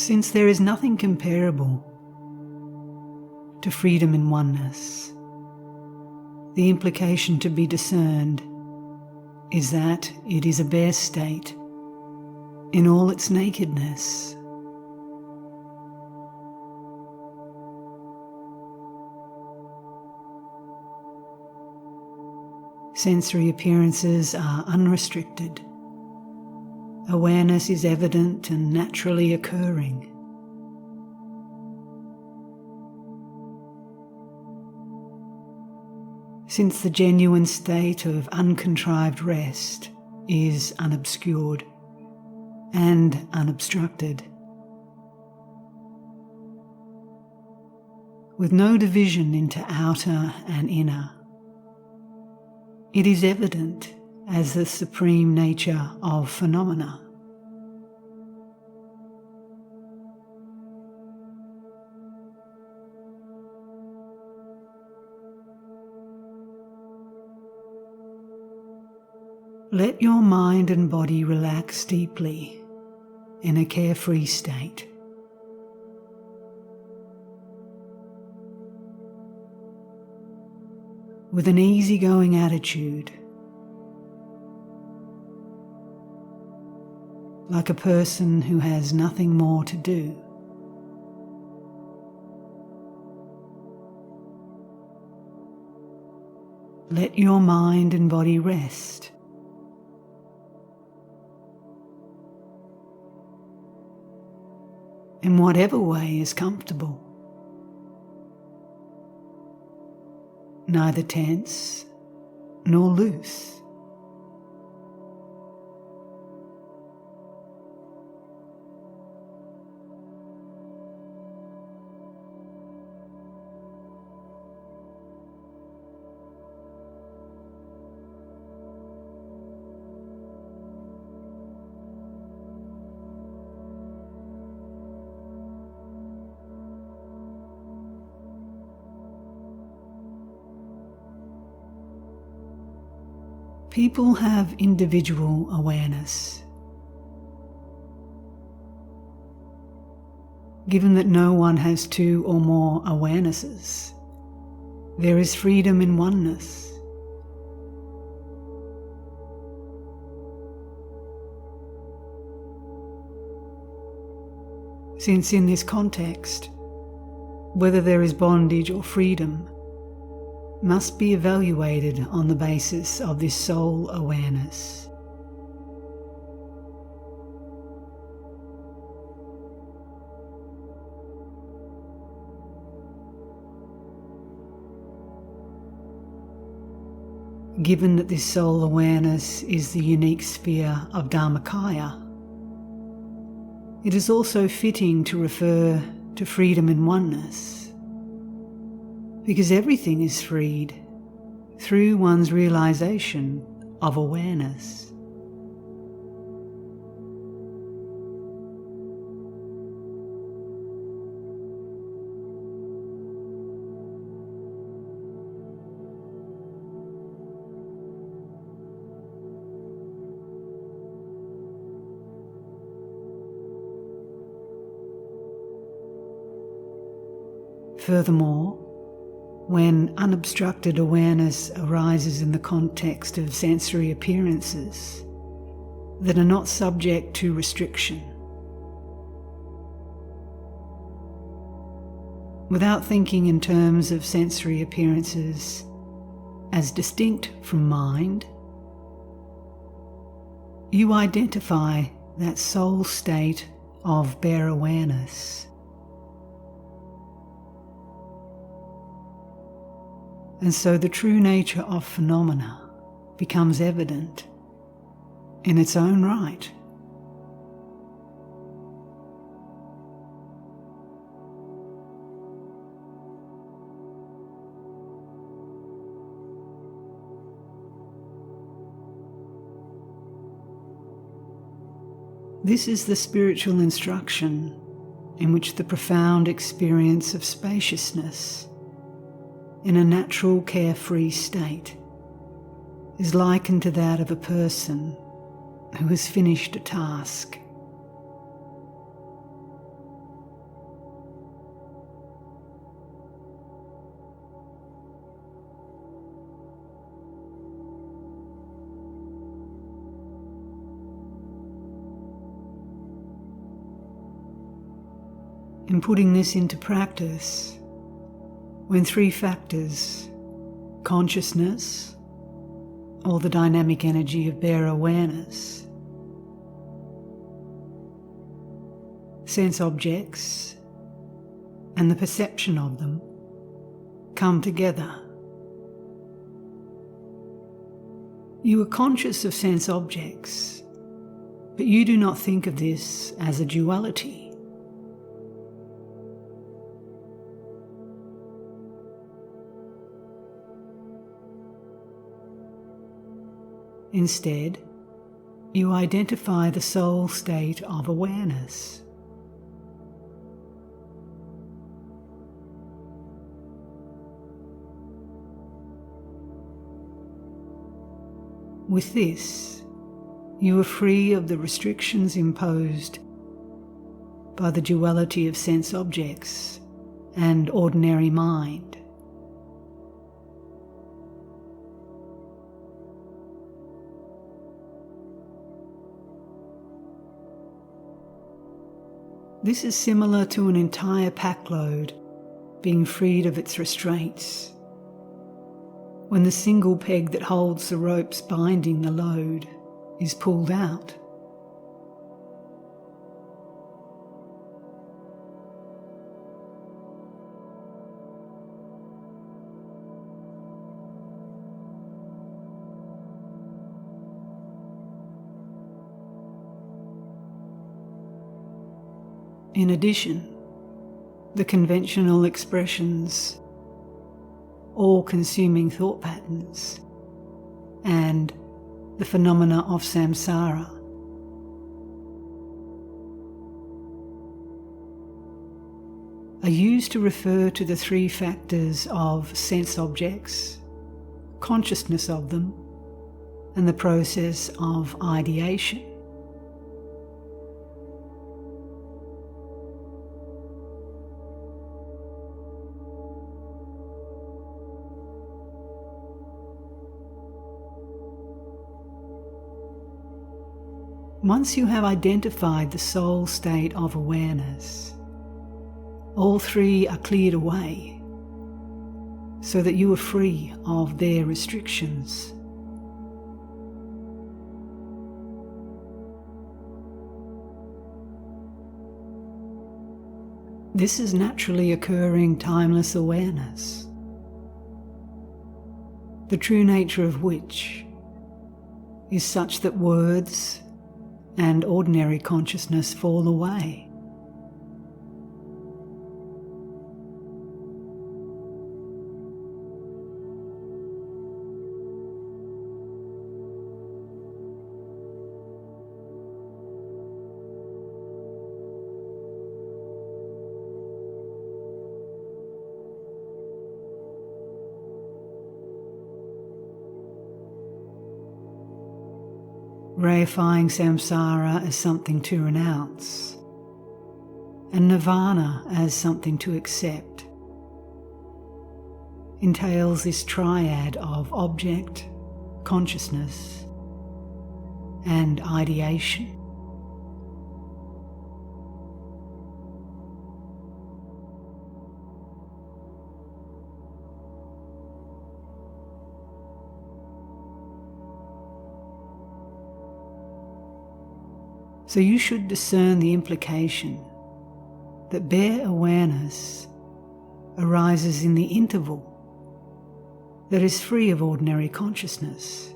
Since there is nothing comparable to freedom in oneness, the implication to be discerned is that it is a bare state in all its nakedness. Sensory appearances are unrestricted. Awareness is evident and naturally occurring. Since the genuine state of uncontrived rest is unobscured and unobstructed, with no division into outer and inner, it is evident as the supreme nature of phenomena. Let your mind and body relax deeply in a carefree state. With an easygoing attitude, like a person who has nothing more to do. Let your mind and body rest. In whatever way is comfortable. Neither tense nor loose. People have individual awareness. Given that no one has two or more awarenesses, there is freedom in oneness. Since in this context, whether there is bondage or freedom must be evaluated on the basis of this soul awareness. Given that this soul awareness is the unique sphere of Dharmakaya, it is also fitting to refer to freedom in oneness, because everything is freed through one's realization of awareness. Furthermore, when unobstructed awareness arises in the context of sensory appearances that are not subject to restriction, without thinking in terms of sensory appearances as distinct from mind, you identify that soul state of bare awareness. And so the true nature of phenomena becomes evident in its own right. This is the spiritual instruction in which the profound experience of spaciousness in a natural carefree state is likened to that of a person who has finished a task. in putting this into practice, when three factors, consciousness, or the dynamic energy of bare awareness, sense objects, and the perception of them come together. You are conscious of sense objects, but you do not think of this as a duality. Instead, you identify the soul state of awareness. With this, you are free of the restrictions imposed by the duality of sense objects and ordinary mind. This is similar to an entire packload being freed of its restraints, when the single peg that holds the ropes binding the load is pulled out. In addition, the conventional expressions, all-consuming thought patterns, and the phenomena of samsara are used to refer to the three factors of sense objects, consciousness of them, and the process of ideation. Once you have identified the soul state of awareness, all three are cleared away so that you are free of their restrictions. This is naturally occurring timeless awareness, the true nature of which is such that words and ordinary consciousness fall away. Reifying samsara as something to renounce, and nirvana as something to accept, entails this triad of object, consciousness, and ideation. So you should discern the implication that bare awareness arises in the interval that is free of ordinary consciousness,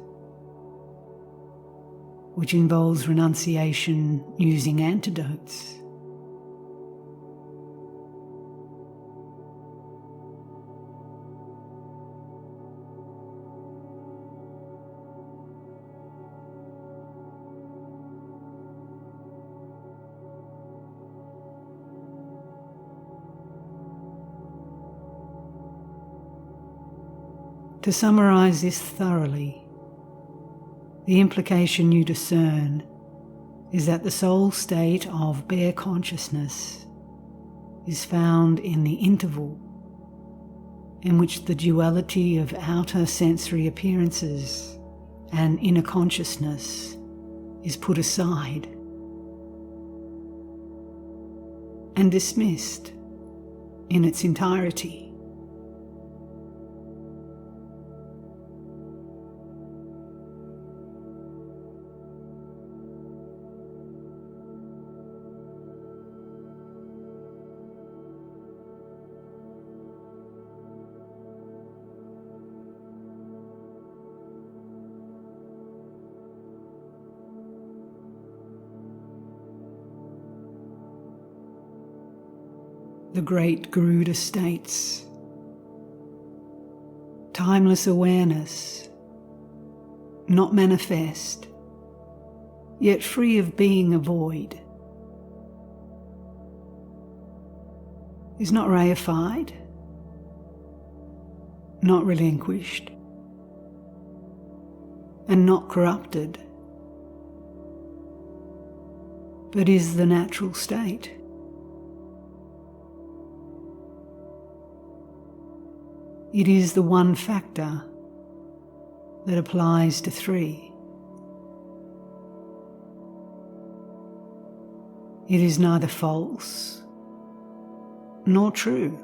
which involves renunciation using antidotes. To summarize this thoroughly, the implication you discern is that the soul state of bare consciousness is found in the interval in which the duality of outer sensory appearances and inner consciousness is put aside, and dismissed in its entirety. The great Garuda states, timeless awareness, not manifest, yet free of being a void, is not reified, not relinquished, and not corrupted, but is the natural state. It is the one factor that applies to three. It is neither false nor true,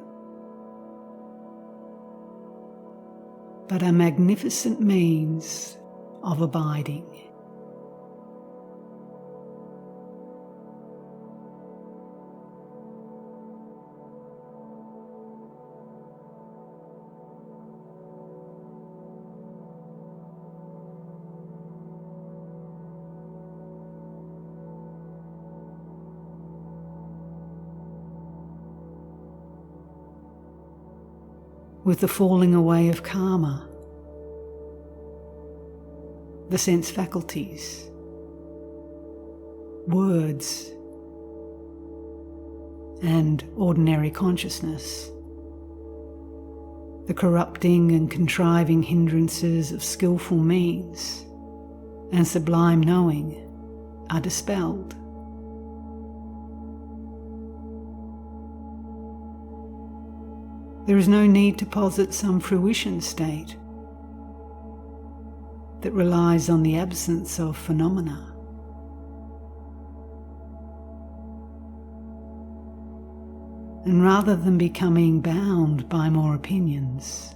but a magnificent means of abiding. With the falling away of karma, the sense faculties, words, and ordinary consciousness, the corrupting and contriving hindrances of skillful means and sublime knowing are dispelled. There is no need to posit some fruition state that relies on the absence of phenomena. And rather than becoming bound by more opinions,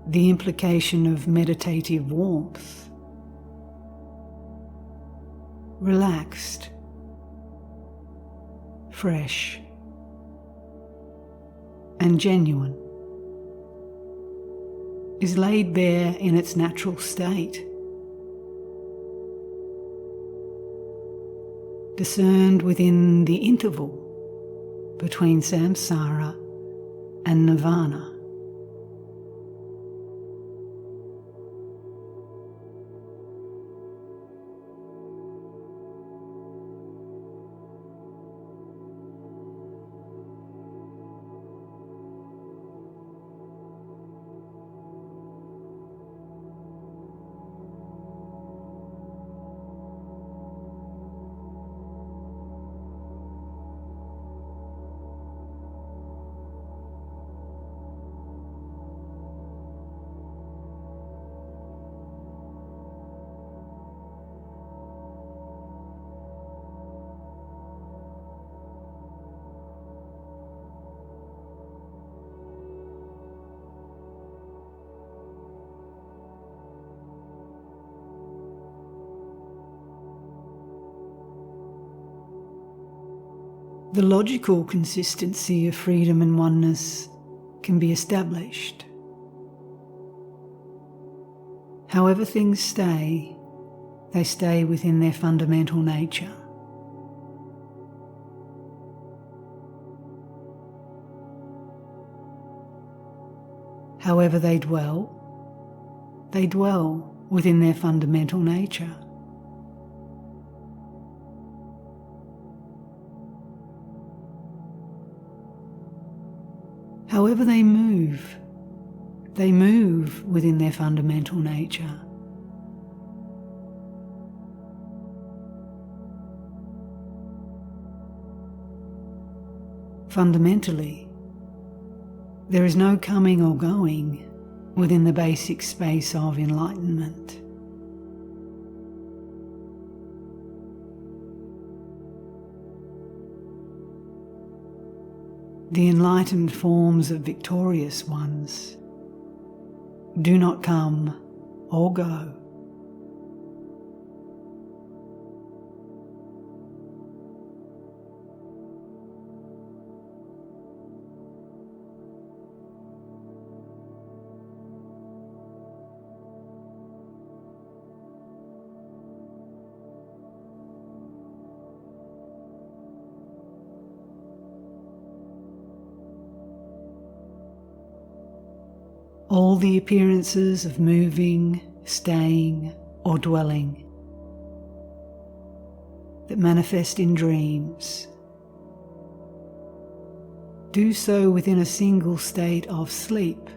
the implication of meditative warmth, relaxed, fresh, and genuine, is laid bare in its natural state, discerned within the interval between samsara and nirvana. The logical consistency of freedom and oneness can be established. However things stay, they stay within their fundamental nature. However they dwell within their fundamental nature. However they move within their fundamental nature. Fundamentally, there is no coming or going within the basic space of enlightenment. the enlightened forms of victorious ones do not come or go. All the appearances of moving, staying, or dwelling that manifest in dreams do so within a single state of sleep.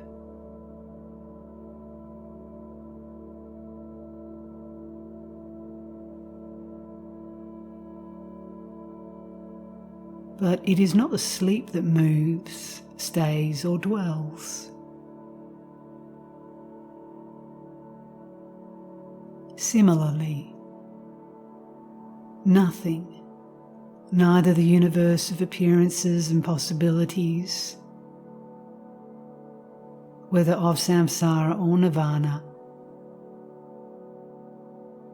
But it is not the sleep that moves, stays, or dwells. Similarly, nothing, neither the universe of appearances and possibilities, whether of samsara or nirvana,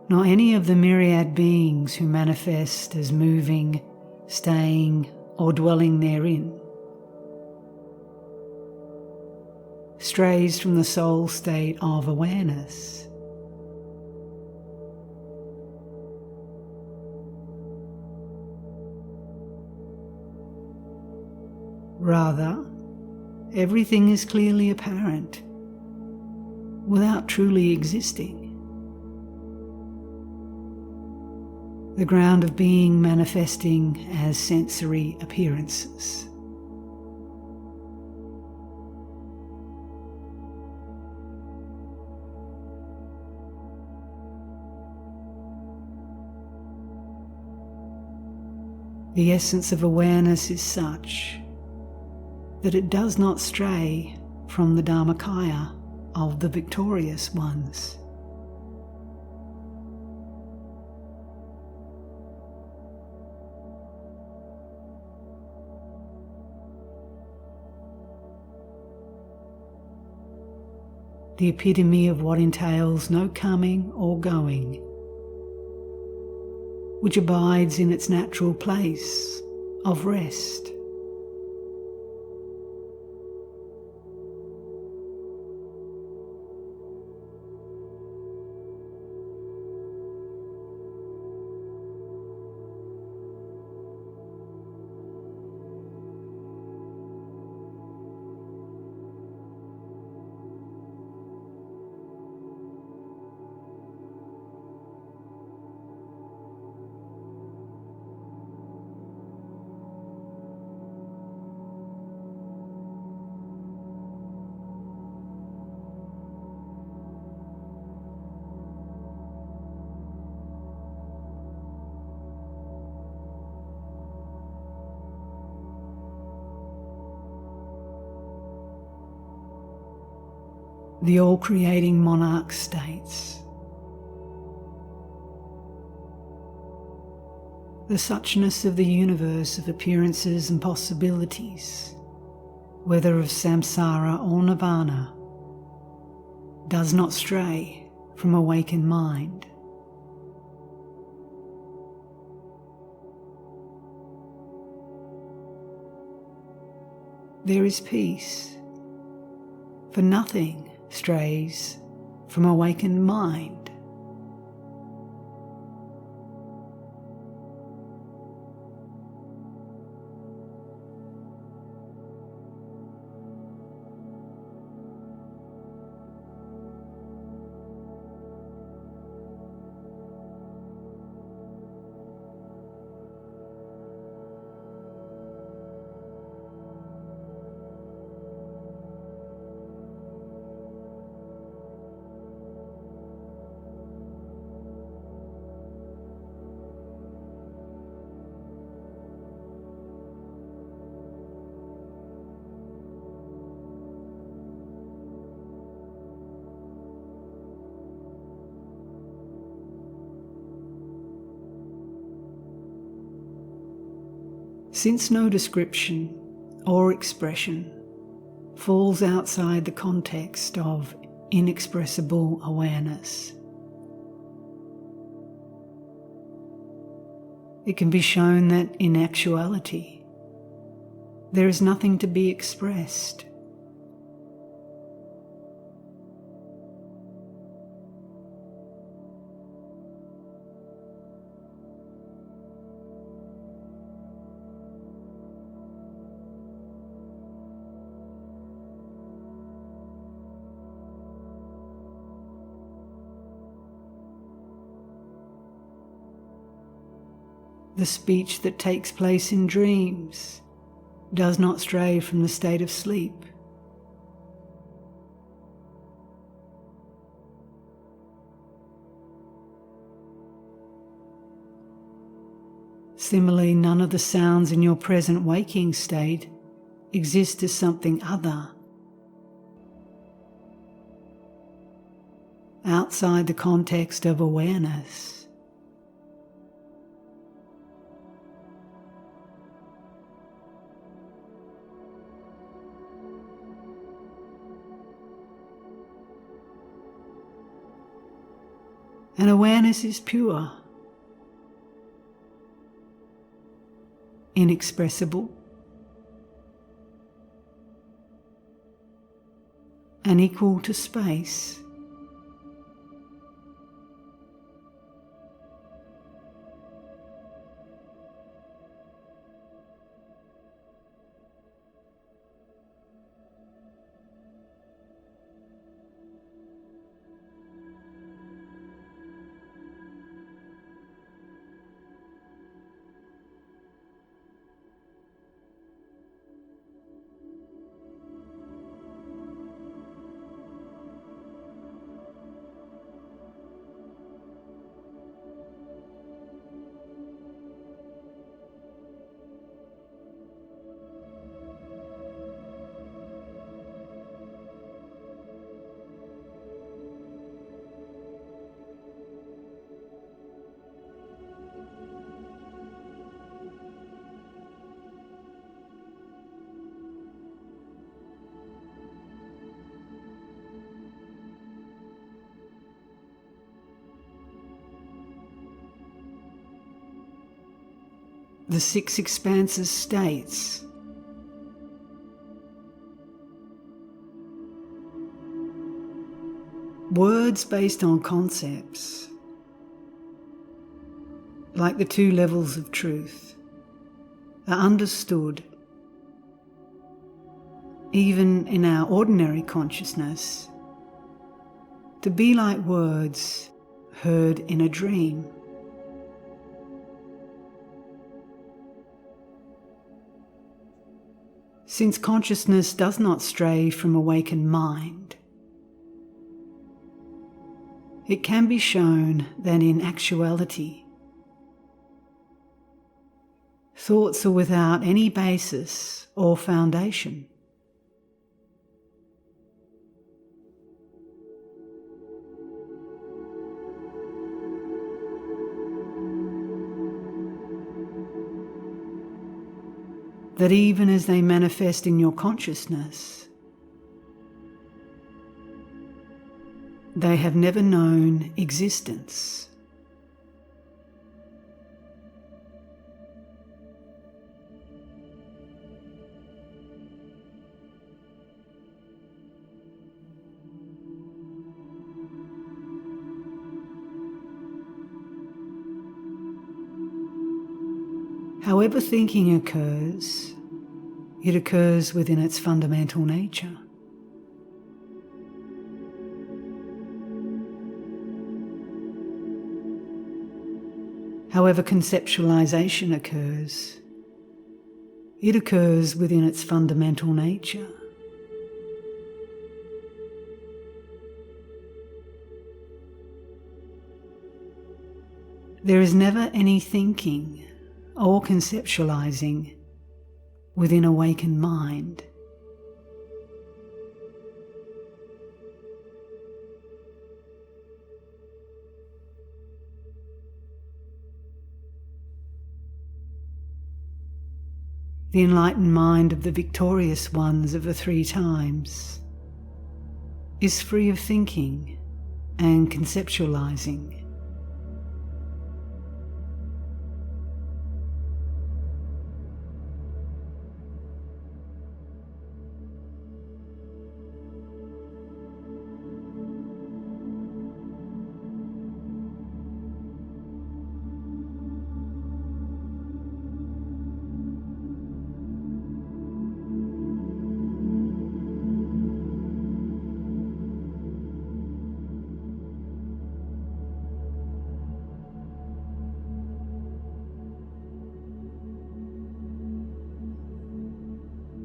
nor any of the myriad beings who manifest as moving, staying, or dwelling therein, strays from the soul state of awareness. Rather, everything is clearly apparent, without truly existing. The ground of being manifesting as sensory appearances. The essence of awareness is such that it does not stray from the Dharmakaya of the victorious ones. The epitome of what entails no coming or going, which abides in its natural place of rest. The all-creating monarch states, the suchness of the universe of appearances and possibilities, whether of samsara or nirvana, does not stray from awakened mind. There is peace, for nothing strays from awakened mind. Since no description or expression falls outside the context of inexpressible awareness. It can be shown that in actuality, there is nothing to be expressed. The speech that takes place in dreams does not stray from the state of sleep. Similarly, none of the sounds in your present waking state exist as something other, outside the context of awareness. And awareness is pure, inexpressible, and equal to space. The six expanses states, words based on concepts, like the two levels of truth, are understood even in our ordinary consciousness to be like words heard in a dream. Since consciousness does not stray from awakened mind, it can be shown that in actuality, thoughts are without any basis or foundation. That even as they manifest in your consciousness, they have never known existence. However thinking occurs, it occurs within its fundamental nature. However conceptualization occurs, it occurs within its fundamental nature. There is never any thinking or conceptualizing within awakened mind. the enlightened mind of the victorious ones of the three times, is free of thinking and conceptualizing.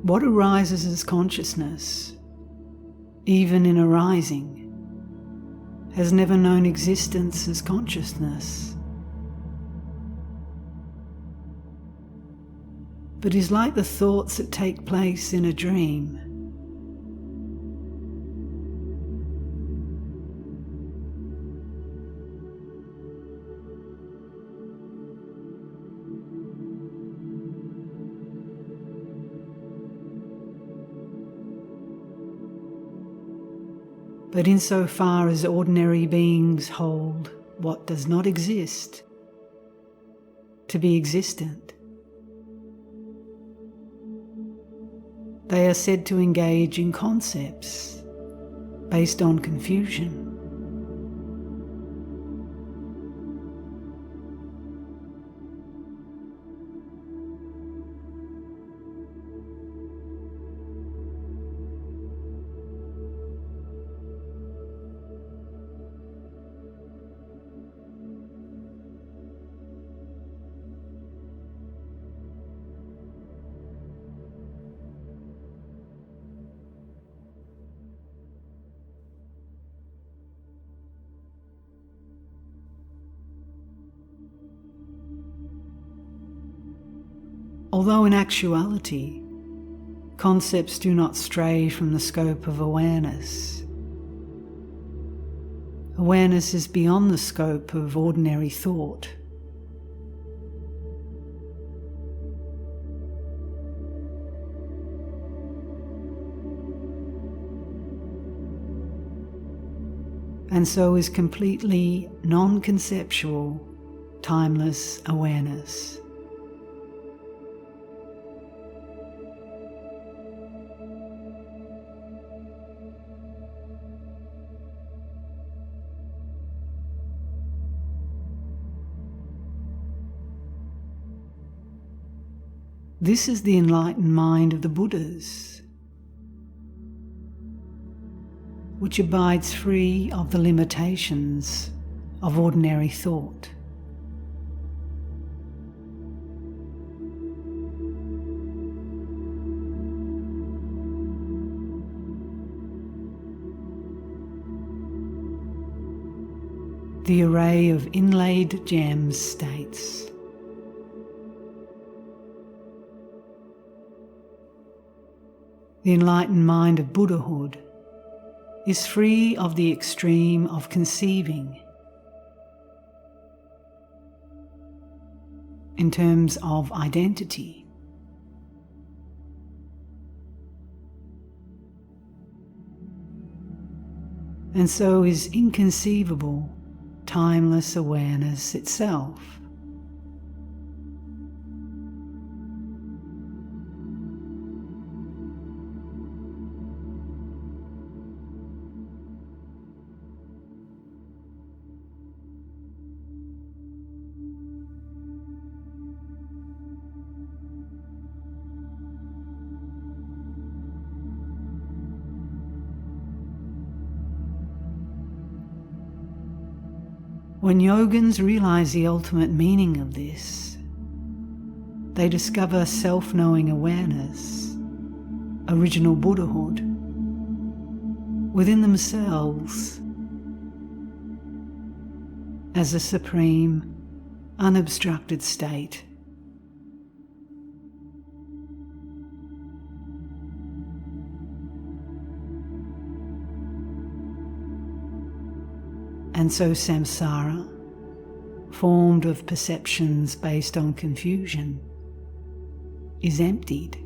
What arises as consciousness, even in arising, has never known existence as consciousness, but is like the thoughts that take place in a dream. But insofar as ordinary beings hold what does not exist to be existent, they are said to engage in concepts based on confusion. Although in actuality, concepts do not stray from the scope of awareness. Awareness is beyond the scope of ordinary thought. And so is completely non-conceptual, timeless awareness. This is the enlightened mind of the Buddhas, which abides free of the limitations of ordinary thought. The array of inlaid gems states, the enlightened mind of Buddhahood is free of the extreme of conceiving in terms of identity. And so is inconceivable, timeless awareness itself. When yogins realize the ultimate meaning of this, they discover self-knowing awareness, original Buddhahood, within themselves as a supreme, unobstructed state. And so samsara, formed of perceptions based on confusion, is emptied.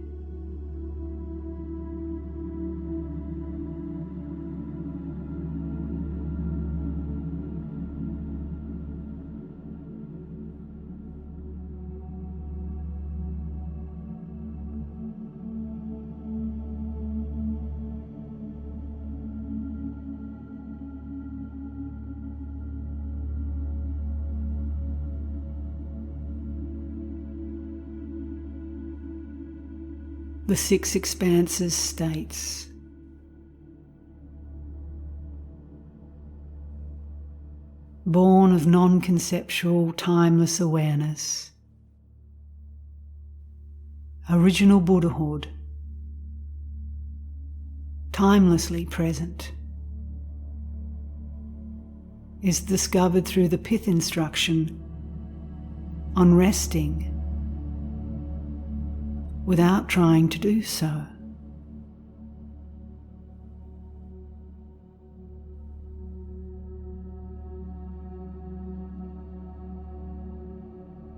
The Six Expanses states, born of non-conceptual, timeless awareness, original Buddhahood, timelessly present, is discovered through the pith instruction on resting without trying to do so.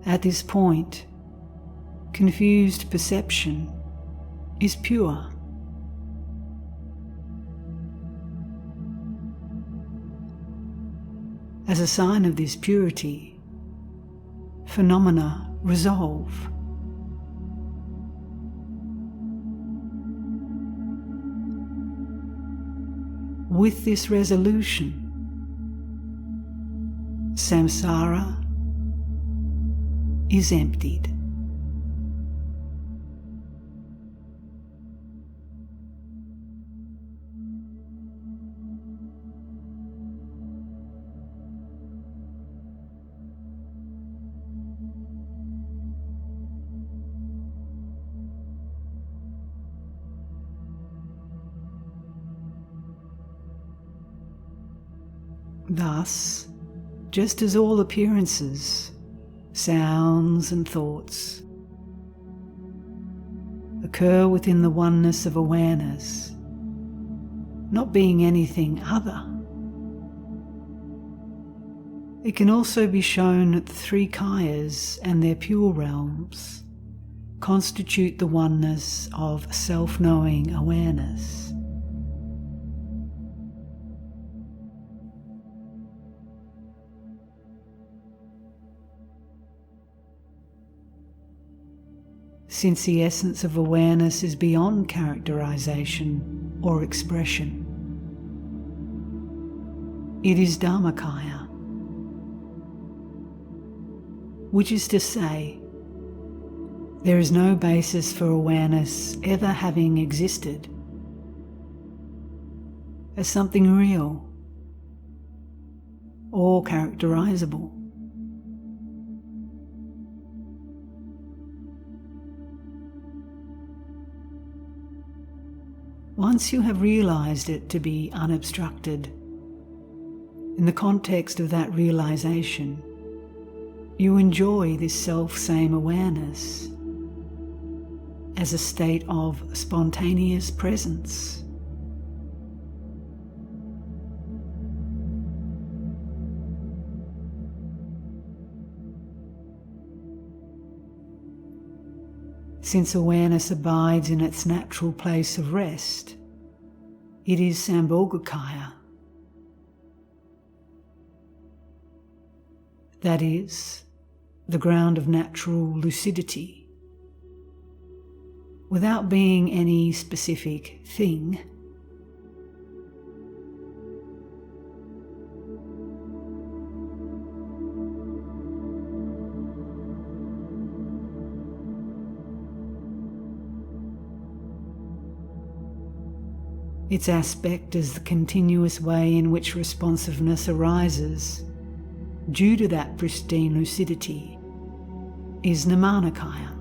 At this point, confused perception is pure. As a sign of this purity, phenomena resolve. With this resolution, samsara is emptied. Thus, just as all appearances, sounds and thoughts occur within the oneness of awareness, not being anything other, it can also be shown that the three kayas and their pure realms constitute the oneness of self-knowing awareness. Since the essence of awareness is beyond characterization or expression, it is Dharmakaya, which is to say, there is no basis for awareness ever having existed as something real or characterizable. Once you have realized it to be unobstructed, in the context of that realization, you enjoy this self-same awareness as a state of spontaneous presence. Since awareness abides in its natural place of rest, it is Sambhogakaya. That is, the ground of natural lucidity, without being any specific thing. Its aspect as the continuous way in which responsiveness arises due to that pristine lucidity is Nirmanakaya.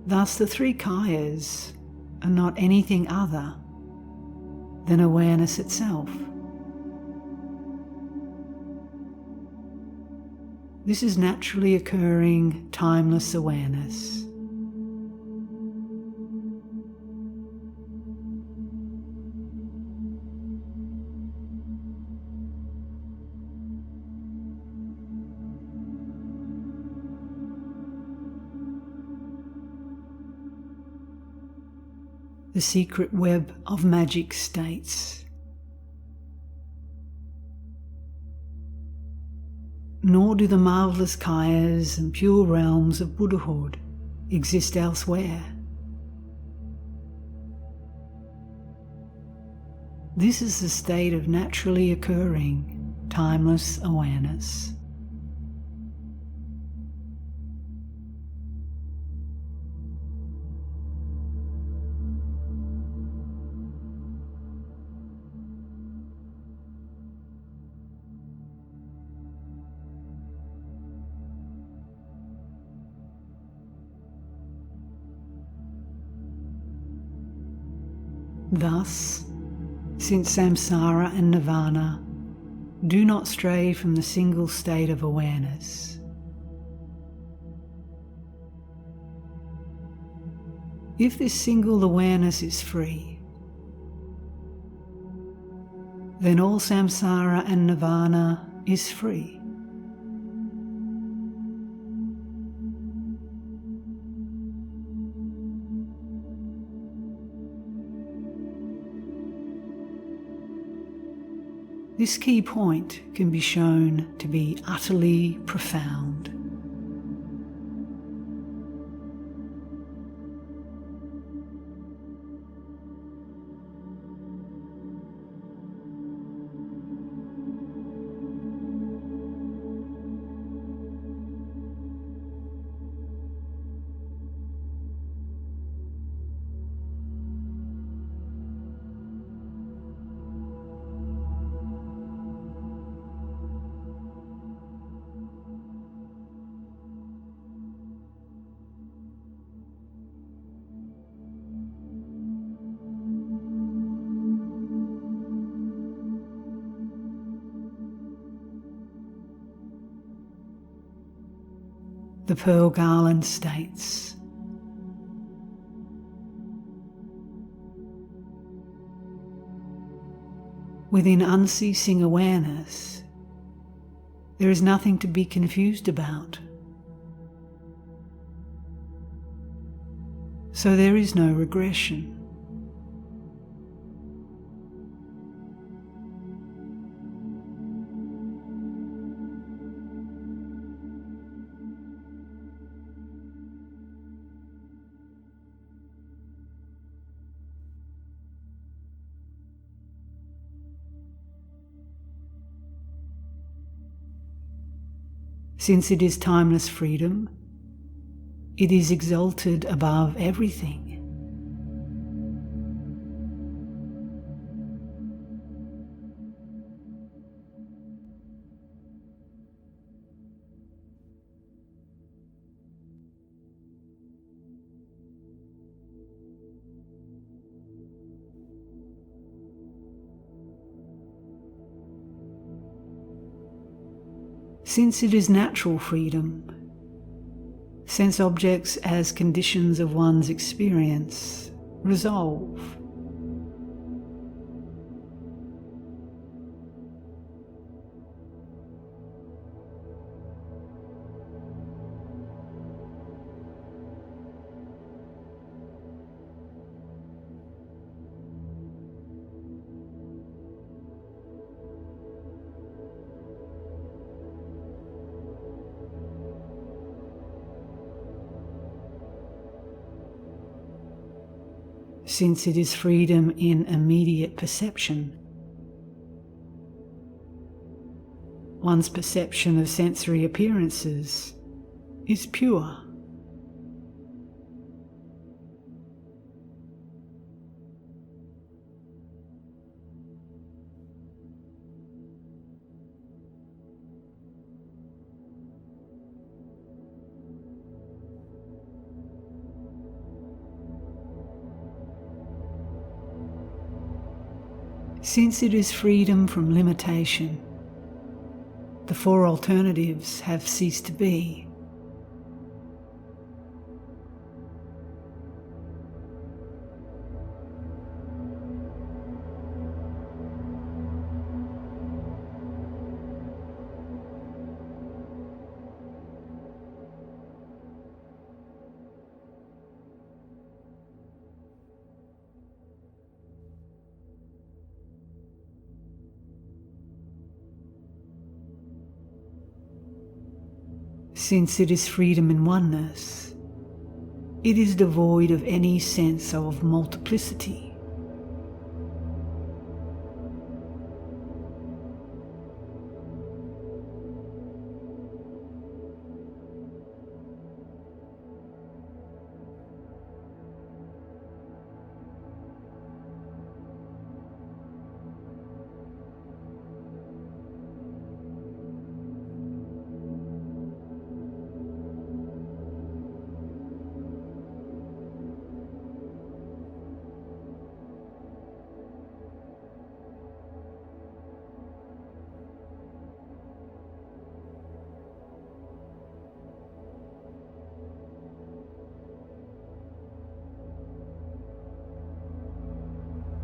Thus the three kayas are not anything other than awareness itself. This is naturally occurring, timeless awareness. the secret web of magic states. Nor do the marvellous kayas and pure realms of Buddhahood exist elsewhere. This is the state of naturally occurring, timeless awareness. Thus, since samsara and nirvana do not stray from the single state of awareness, if this single awareness is free, then all samsara and nirvana is free. This key point can be shown to be utterly profound. The Pearl Garland states, within unceasing awareness, there is nothing to be confused about. So there is no regression. Since it is timeless freedom, it is exalted above everything. Since it is natural freedom, sense objects as conditions of one's experience resolve. Since it is freedom in immediate perception, one's perception of sensory appearances is pure. Since it is freedom from limitation, the four alternatives have ceased to be. Since it is freedom in oneness, it is devoid of any sense of multiplicity.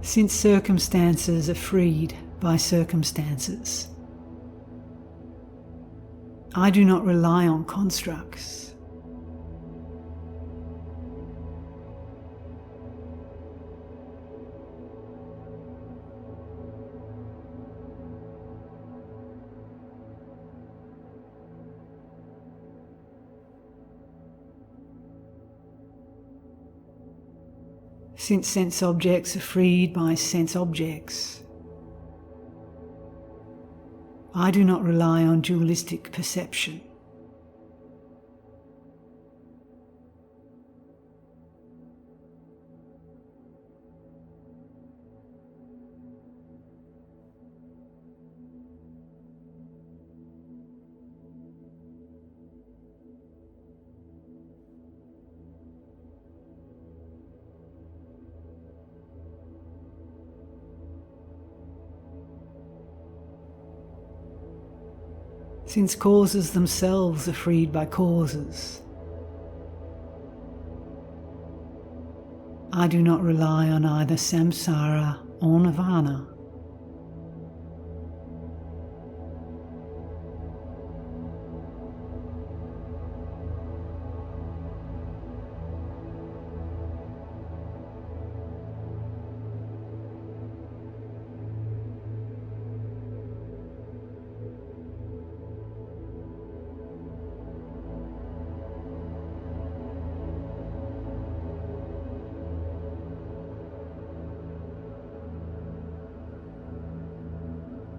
Since circumstances are freed by circumstances, I do not rely on constructs. Since sense objects are freed by sense objects, I do not rely on dualistic perception. Since causes themselves are freed by causes, I do not rely on either samsara or nirvana.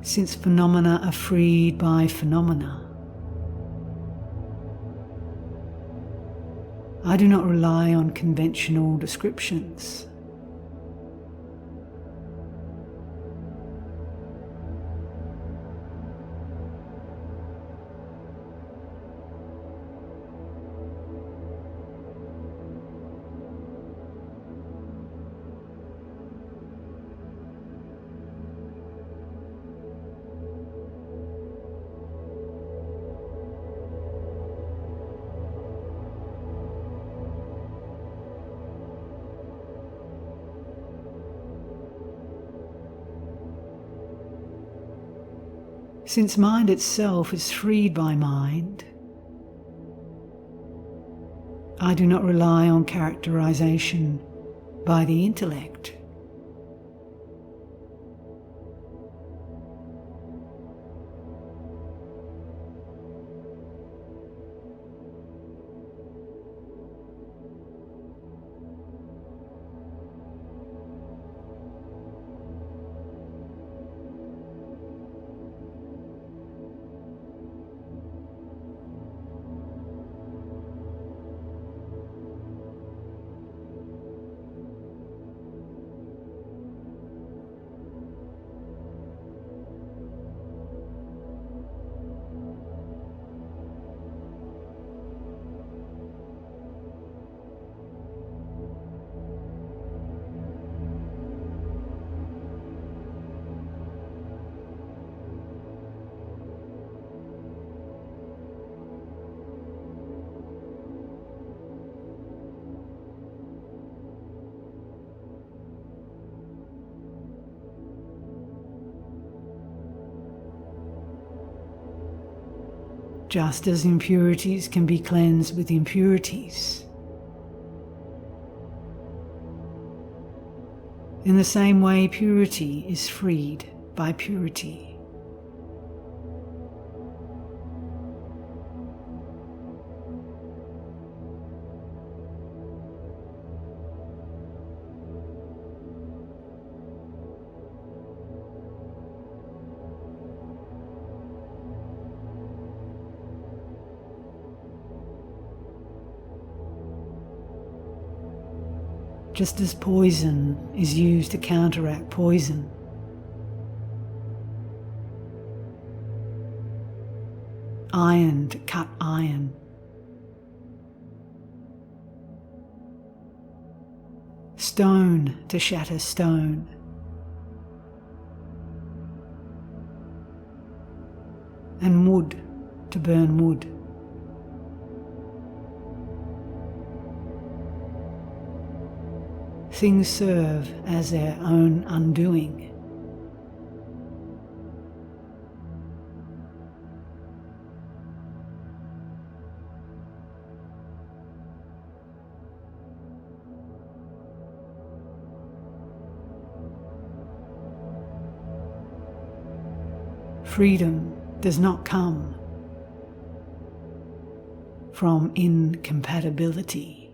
Since phenomena are freed by phenomena, I do not rely on conventional descriptions. Since mind itself is freed by mind, I do not rely on characterization by the intellect. Just as impurities can be cleansed with impurities, in the same way purity is freed by purity. just as poison is used to counteract poison. Iron to cut iron. Stone to shatter stone. And wood to burn wood. Things serve as their own undoing. Freedom does not come from incompatibility.